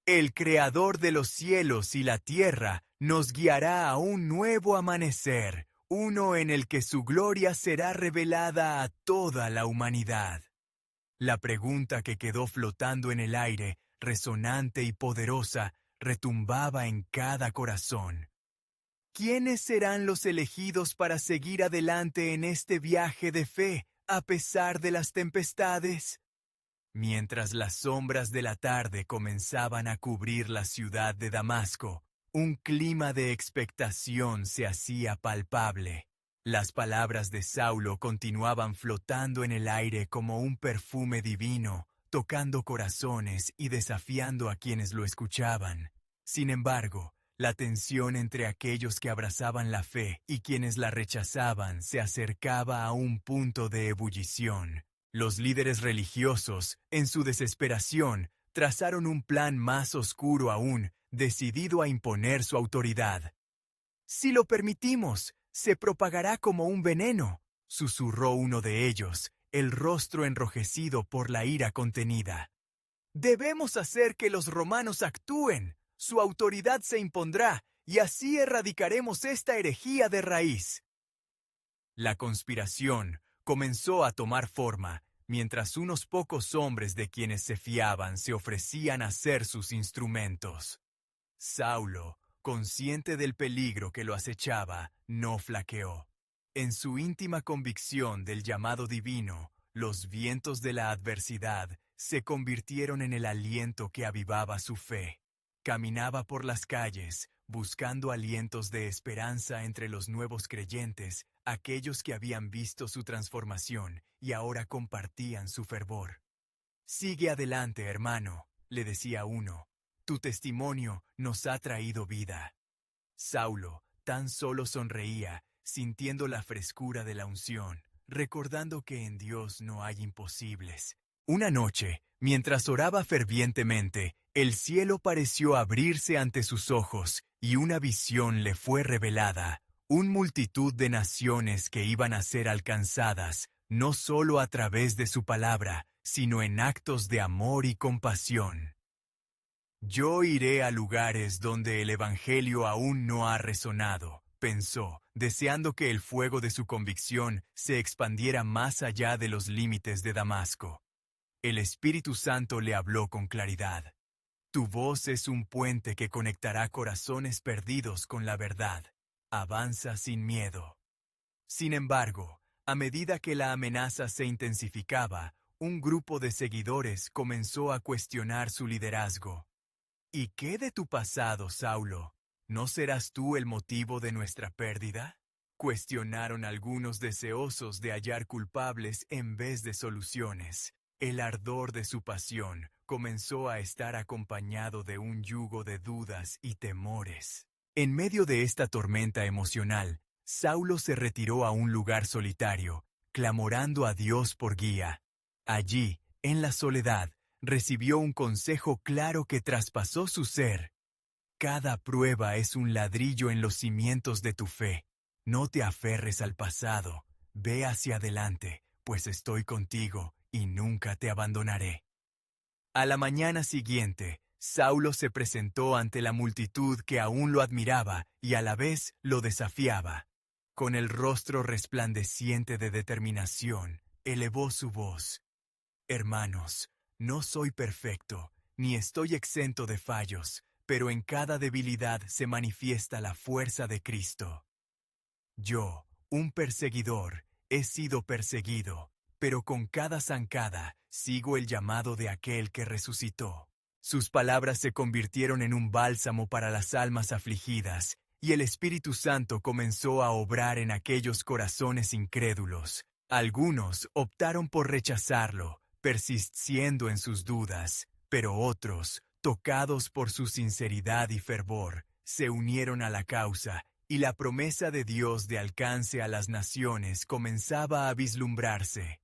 A: El Creador de los cielos y la tierra nos guiará a un nuevo amanecer, uno en el que su gloria será revelada a toda la humanidad. La pregunta que quedó flotando en el aire, resonante y poderosa, retumbaba en cada corazón. ¿Quiénes serán los elegidos para seguir adelante en este viaje de fe, a pesar de las tempestades? Mientras las sombras de la tarde comenzaban a cubrir la ciudad de Damasco, un clima de expectación se hacía palpable. Las palabras de Saulo continuaban flotando en el aire como un perfume divino, tocando corazones y desafiando a quienes lo escuchaban. Sin embargo, la tensión entre aquellos que abrazaban la fe y quienes la rechazaban se acercaba a un punto de ebullición. Los líderes religiosos, en su desesperación, trazaron un plan más oscuro aún, decidido a imponer su autoridad. «Si lo permitimos, se propagará como un veneno», susurró uno de ellos, el rostro enrojecido por la ira contenida. «Debemos hacer que los romanos actúen. Su autoridad se impondrá, y así erradicaremos esta herejía de raíz». La conspiración comenzó a tomar forma, mientras unos pocos hombres de quienes se fiaban se ofrecían a ser sus instrumentos. Saulo, consciente del peligro que lo acechaba, no flaqueó. En su íntima convicción del llamado divino, los vientos de la adversidad se convirtieron en el aliento que avivaba su fe. Caminaba por las calles, buscando alientos de esperanza entre los nuevos creyentes, aquellos que habían visto su transformación y ahora compartían su fervor. «Sigue adelante, hermano», le decía uno. «Tu testimonio nos ha traído vida». Saulo tan solo sonreía, sintiendo la frescura de la unción, recordando que en Dios no hay imposibles. Una noche, mientras oraba fervientemente, el cielo pareció abrirse ante sus ojos y una visión le fue revelada, una multitud de naciones que iban a ser alcanzadas, no solo a través de su palabra, sino en actos de amor y compasión. «Yo iré a lugares donde el Evangelio aún no ha resonado», pensó, deseando que el fuego de su convicción se expandiera más allá de los límites de Damasco. El Espíritu Santo le habló con claridad. «Tu voz es un puente que conectará corazones perdidos con la verdad. Avanza sin miedo». Sin embargo, a medida que la amenaza se intensificaba, un grupo de seguidores comenzó a cuestionar su liderazgo. «¿Y qué de tu pasado, Saulo? ¿No serás tú el motivo de nuestra pérdida?», cuestionaron algunos deseosos de hallar culpables en vez de soluciones. El ardor de su pasión comenzó a estar acompañado de un yugo de dudas y temores. En medio de esta tormenta emocional, Saulo se retiró a un lugar solitario, clamorando a Dios por guía. Allí, en la soledad, recibió un consejo claro que traspasó su ser. «Cada prueba es un ladrillo en los cimientos de tu fe. No te aferres al pasado. Ve hacia adelante, pues estoy contigo y nunca te abandonaré». A la mañana siguiente, Saulo se presentó ante la multitud que aún lo admiraba y a la vez lo desafiaba. Con el rostro resplandeciente de determinación, elevó su voz. «Hermanos, no soy perfecto, ni estoy exento de fallos, pero en cada debilidad se manifiesta la fuerza de Cristo. Yo, un perseguidor, he sido perseguido, pero con cada zancada sigo el llamado de aquel que resucitó». Sus palabras se convirtieron en un bálsamo para las almas afligidas, y el Espíritu Santo comenzó a obrar en aquellos corazones incrédulos. Algunos optaron por rechazarlo, persistiendo en sus dudas, pero otros, tocados por su sinceridad y fervor, se unieron a la causa, y la promesa de Dios de alcance a las naciones comenzaba a vislumbrarse.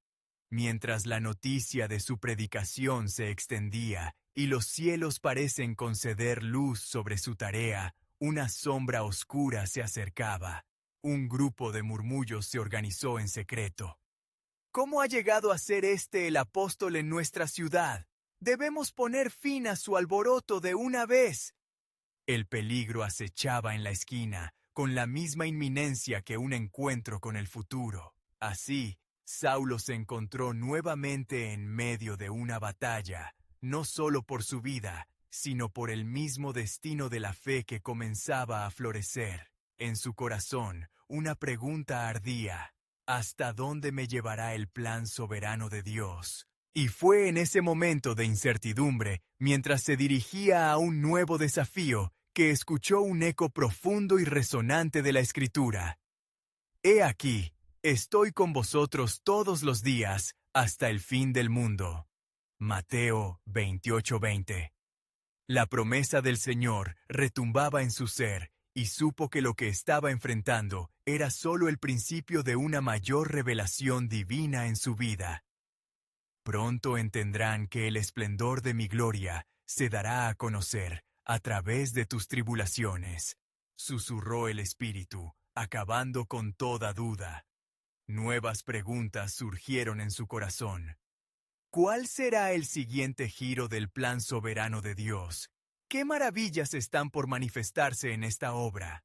A: Mientras la noticia de su predicación se extendía y los cielos parecen conceder luz sobre su tarea, una sombra oscura se acercaba. Un grupo de murmullos se organizó en secreto. ¿Cómo ha llegado a ser este el apóstol en nuestra ciudad? Debemos poner fin a su alboroto de una vez. El peligro acechaba en la esquina, con la misma inminencia que un encuentro con el futuro. Así, Saulo se encontró nuevamente en medio de una batalla, no solo por su vida, sino por el mismo destino de la fe que comenzaba a florecer. En su corazón, una pregunta ardía: ¿hasta dónde me llevará el plan soberano de Dios? Y fue en ese momento de incertidumbre, mientras se dirigía a un nuevo desafío, que escuchó un eco profundo y resonante de la Escritura. He aquí, estoy con vosotros todos los días, hasta el fin del mundo. Mateo 28:20. La promesa del Señor retumbaba en su ser, y supo que lo que estaba enfrentando era solo el principio de una mayor revelación divina en su vida. Pronto entenderán que el esplendor de mi gloria se dará a conocer a través de tus tribulaciones, susurró el Espíritu, acabando con toda duda. Nuevas preguntas surgieron en su corazón. ¿Cuál será el siguiente giro del plan soberano de Dios? ¿Qué maravillas están por manifestarse en esta obra?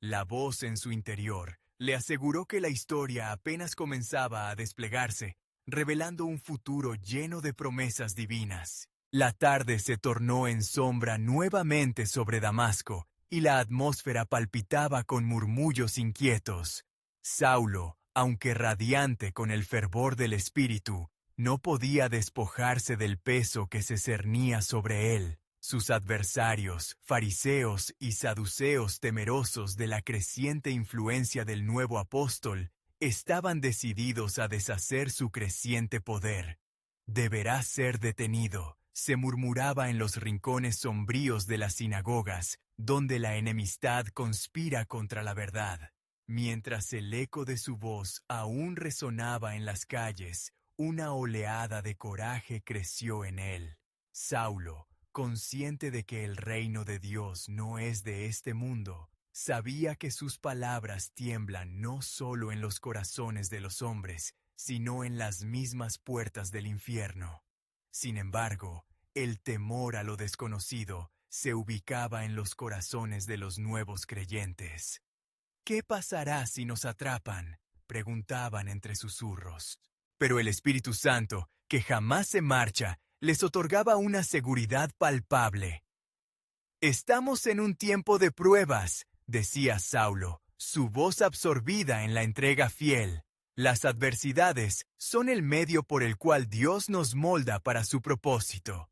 A: La voz en su interior le aseguró que la historia apenas comenzaba a desplegarse, revelando un futuro lleno de promesas divinas. La tarde se tornó en sombra nuevamente sobre Damasco, y la atmósfera palpitaba con murmullos inquietos. Saulo, aunque radiante con el fervor del Espíritu, no podía despojarse del peso que se cernía sobre él. Sus adversarios, fariseos y saduceos, temerosos de la creciente influencia del nuevo apóstol, estaban decididos a deshacer su creciente poder. Deberá ser detenido, se murmuraba en los rincones sombríos de las sinagogas, donde la enemistad conspira contra la verdad. Mientras el eco de su voz aún resonaba en las calles, una oleada de coraje creció en él. Saulo, consciente de que el reino de Dios no es de este mundo, sabía que sus palabras tiemblan no solo en los corazones de los hombres, sino en las mismas puertas del infierno. Sin embargo, el temor a lo desconocido se ubicaba en los corazones de los nuevos creyentes. ¿Qué pasará si nos atrapan?, preguntaban entre susurros. Pero el Espíritu Santo, que jamás se marcha, les otorgaba una seguridad palpable. Estamos en un tiempo de pruebas, decía Saulo, su voz absorbida en la entrega fiel. Las adversidades son el medio por el cual Dios nos molda para su propósito.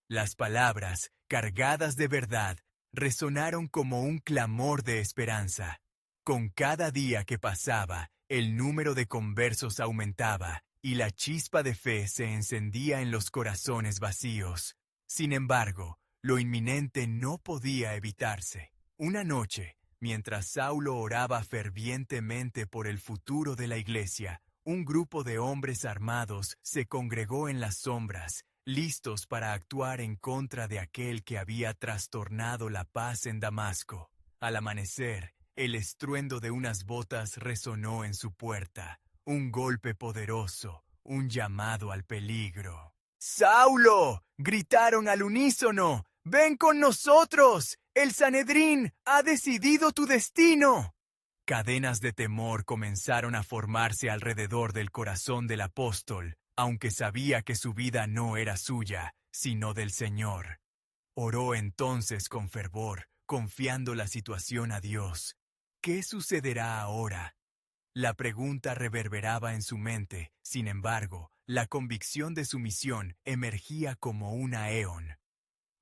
A: Las palabras, cargadas de verdad, resonaron como un clamor de esperanza. Con cada día que pasaba, el número de conversos aumentaba, y la chispa de fe se encendía en los corazones vacíos. Sin embargo, lo inminente no podía evitarse. Una noche, mientras Saulo oraba fervientemente por el futuro de la iglesia, un grupo de hombres armados se congregó en las sombras, listos para actuar en contra de aquel que había trastornado la paz en Damasco. Al amanecer, el estruendo de unas botas resonó en su puerta. Un golpe poderoso, un llamado al peligro. ¡Saulo!, gritaron al unísono. ¡Ven con nosotros! ¡El Sanedrín ha decidido tu destino! Cadenas de temor comenzaron a formarse alrededor del corazón del apóstol, aunque sabía que su vida no era suya, sino del Señor. Oró entonces con fervor, confiando la situación a Dios. ¿Qué sucederá ahora? La pregunta reverberaba en su mente. Sin embargo, la convicción de su misión emergía como un eón.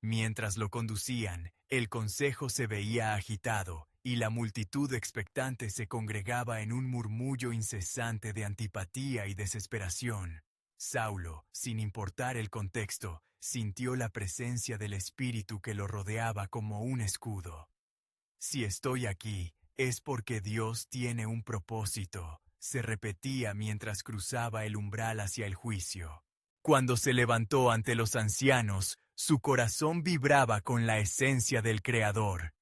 A: Mientras lo conducían, el consejo se veía agitado, y la multitud expectante se congregaba en un murmullo incesante de antipatía y desesperación. Saulo, sin importar el contexto, sintió la presencia del Espíritu que lo rodeaba como un escudo. Si estoy aquí, es porque Dios tiene un propósito, se repetía mientras cruzaba el umbral hacia el juicio. Cuando se levantó ante los ancianos, su corazón vibraba con la esencia del Creador.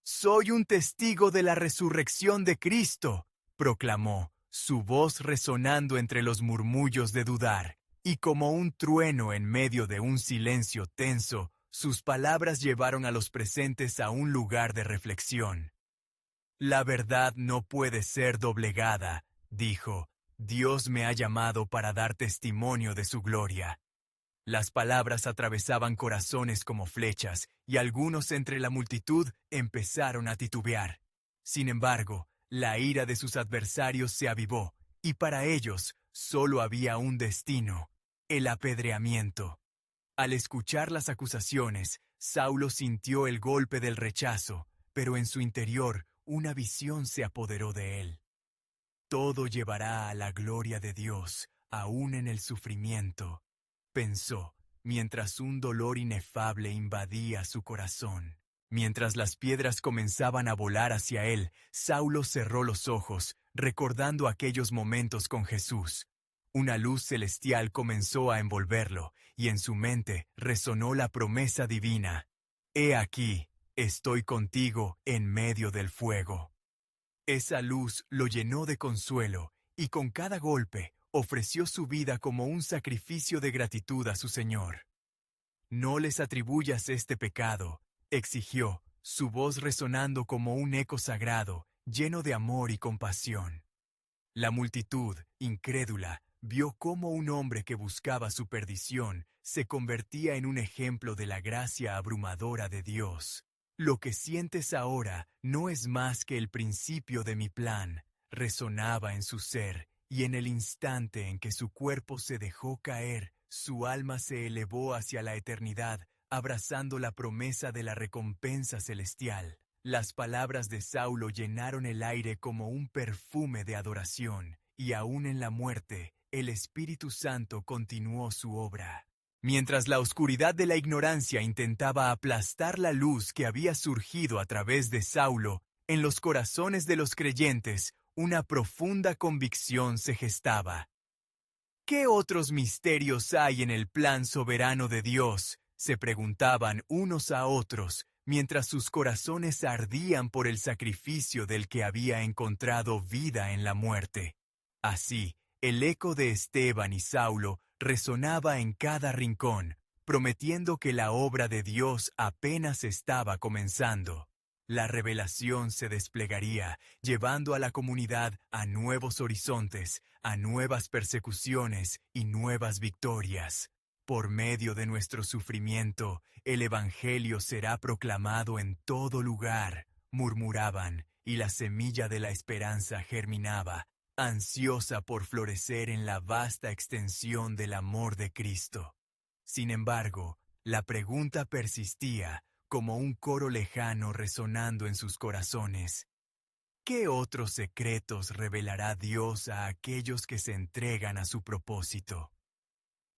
A: «Soy un testigo de la resurrección de Cristo», proclamó, su voz resonando entre los murmullos de dudar, y como un trueno en medio de un silencio tenso, sus palabras llevaron a los presentes a un lugar de reflexión. «La verdad no puede ser doblegada», dijo. «Dios me ha llamado para dar testimonio de su gloria». Las palabras atravesaban corazones como flechas, y algunos entre la multitud empezaron a titubear. Sin embargo, la ira de sus adversarios se avivó, y para ellos solo había un destino: el apedreamiento. Al escuchar las acusaciones, Saulo sintió el golpe del rechazo, pero en su interior una visión se apoderó de él. «Todo llevará a la gloria de Dios, aún en el sufrimiento», pensó, mientras un dolor inefable invadía su corazón. Mientras las piedras comenzaban a volar hacia él, Saulo cerró los ojos, recordando aquellos momentos con Jesús. Una luz celestial comenzó a envolverlo, y en su mente resonó la promesa divina: «He aquí, estoy contigo en medio del fuego». Esa luz lo llenó de consuelo, y con cada golpe ofreció su vida como un sacrificio de gratitud a su Señor. «No les atribuyas este pecado», exigió, su voz resonando como un eco sagrado, lleno de amor y compasión. La multitud, incrédula, vio cómo un hombre que buscaba su perdición se convertía en un ejemplo de la gracia abrumadora de Dios. «Lo que sientes ahora no es más que el principio de mi plan», resonaba en su ser, y en el instante en que su cuerpo se dejó caer, su alma se elevó hacia la eternidad, abrazando la promesa de la recompensa celestial. Las palabras de Saulo llenaron el aire como un perfume de adoración, y aún en la muerte, el Espíritu Santo continuó su obra. Mientras la oscuridad de la ignorancia intentaba aplastar la luz que había surgido a través de Saulo, en los corazones de los creyentes, una profunda convicción se gestaba. «¿Qué otros misterios hay en el plan soberano de Dios?», se preguntaban unos a otros, mientras sus corazones ardían por el sacrificio del que había encontrado vida en la muerte. Así, el eco de Esteban y Saulo resonaba en cada rincón, prometiendo que la obra de Dios apenas estaba comenzando. La revelación se desplegaría, llevando a la comunidad a nuevos horizontes, a nuevas persecuciones y nuevas victorias. «Por medio de nuestro sufrimiento, el Evangelio será proclamado en todo lugar», murmuraban, y la semilla de la esperanza germinaba, ansiosa por florecer en la vasta extensión del amor de Cristo. Sin embargo, la pregunta persistía, como un coro lejano resonando en sus corazones: ¿qué otros secretos revelará Dios a aquellos que se entregan a su propósito?